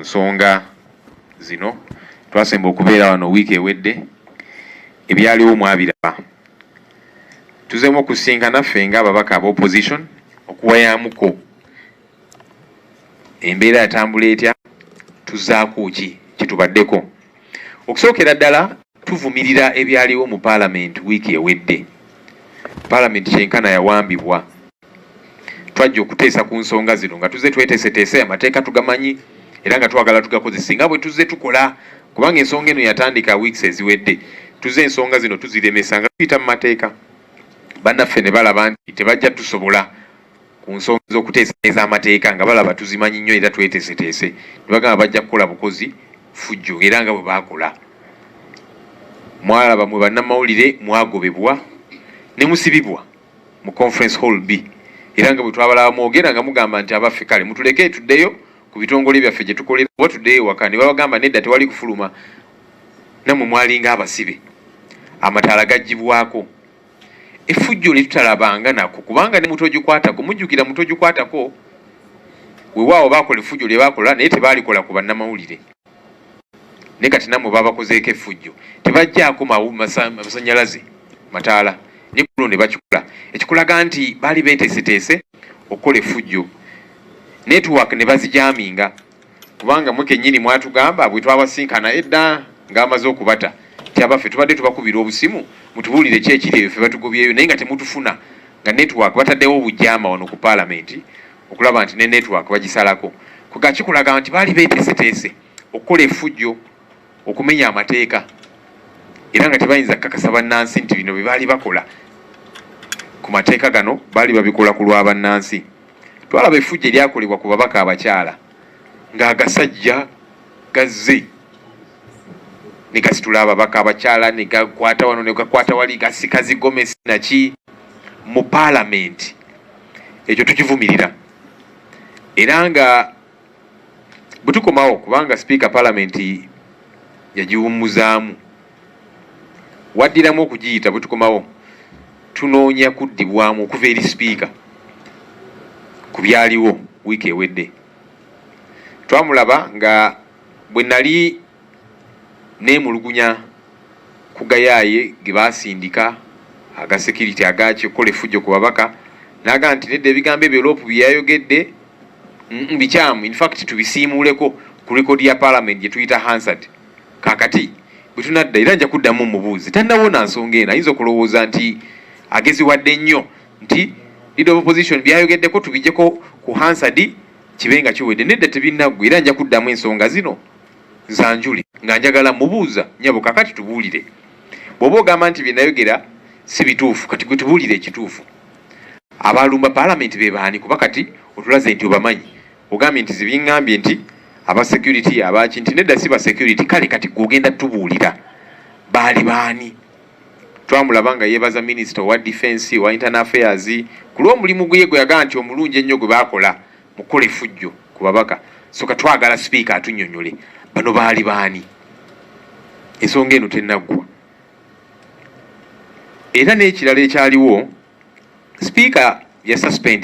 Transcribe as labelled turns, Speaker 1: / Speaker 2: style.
Speaker 1: nsonga zino twasemba okubeera wano wiiki ewedde ebyaliwo mwabiraba. Tuzeemu okusinkana ffe ng'ababaka aba opposition okuwayamuko embeera yatambula etya, tuzzaako ki kitubaddeko. Okusookera ddala tuvumirira ebyaliwo mu Parliament wiiki ewedde. Parliament kyenkana yawambibwa. Twajja okuteesa ku nsonga zino nga tuzze tweteeseteese amateeka tugamanyi era nga twagala tugakozesa nga bwe tuzze tukola, kubanga ensonga eno yatandika weeks eziwedde. Tuzze ensonga zino tuziremesa nga tuyita mu mateeka. Bannaffe ne balaba nti tebajja tusobola ku nsonga z'okuteesa amateeka nga balaba tuzimanyi nnyo era tweteeseteese. Ne bagamba bajja kukola bukozi fujjo era nga bwe baakola. Mwalaba mwe bannamawulire mwagobebwa ne musibibwa mu conference hall B. Era nga bwe twabalaba mwogera nga mugamba nti abaffe kale mutuleke tuddeyo ku bitongole byaffe gye tukolera oba tuddeyo waka. Ne babagamba nedda tewali kufuluma, nammwe mwalinga abasibe, amataala gaggibwako. Effujjo lyetutalabanga nako kubanga ne mutogikwatako, mujjukira mutogikwatako weewaawo baakola effujjo lye baakola naye tebaalikola ku bannamawulire. Ne kati nammwe babakozeeko effujjo, tebajjaako masannyalaze mataala ne kuno ne bakikola. Ekikulaga nti baali beeteeseteese okukola effujjo. Network ne bazijaminga kubanga mwe kennyini mwatugamba bwe twabasinkana edda ng'amaze okubata ti abaffe tubadde tubakubira obusimu mutubuulire ki ekiri ebyo ffe batugobyeyo naye nga temutufuna, nga network bataddewo obujjaama wano ku Parliament okulaba nti ne network bagisalako. Kuga kikulaga nti baali beeteeseteese okukola effujjo, okumenya amateeka era nga tebayinza kukakasa bannansi nti bino bye baali bakola ku mateeka gano baali babikola ku lwa bannansi. Twalaba effujjo eryakolebwa ku babaka abakyala ng'agasajja gazze ne gasitula ababaka abakyala ne gakwata wano ne gakwata wali gasikazigomesi naki mu Parliament. Ekyo tukivumirira era nga bwe tukomawo kubanga Sipiika Parliament yagiwummuzaamu waddiramu okugiyita. Bwe tukomawo tunoonya kuddibwamu okuva eri Sipiika ku byaliwo wiiki ewedde. Twamulaba nga bwe nali neemulugunya ku gayaaye ge baasindika aga security agaki okukola effujjo ku babaka, n'agamba nti nedda ebigambo ebyo Loopu bye yayogedde bikyamu, in fact tubisiimuuleko ku rekodi ya Parliament gye tuyita Hansard. Kaakati bwe tunadda era nja kuddamu mubuuzi tannawona nsonga eno, ayinza okulowooza nti ageziwadde nnyo nti leader of opposition byayogeddeko tubijjeko ku Hansard kibe nga kiwedde. Nedda tebinnaggwa era nja kuddamu ensonga zino nsanjule nga njagala mubuuza nyabo. Kakati tubuulire, bw'oba ogamba nti byenayogera si bituufu, kati gwe tubuulire ekituufu. Abalumba Parliament be baani? Kuba kati otulaze nti obamanyi, ogambye nti zibiŋŋambye nti aba security abaki, nti nedda si ba security. Kale kati gwogenda tubuulira baali baani? Twamulaba nga yeebaza Minister wa Defense wa Internal Affairs ku lw'omulimu gwe yagamba nti omulungi ennyo gwe baakola mu kukola effujjo ku babaka. So katwagala Sipiika atunnyonnyole bano baali baani? Ensonga eno tennaggwa. Era n'ekirala ekyaliwo, Sipiika ya suspend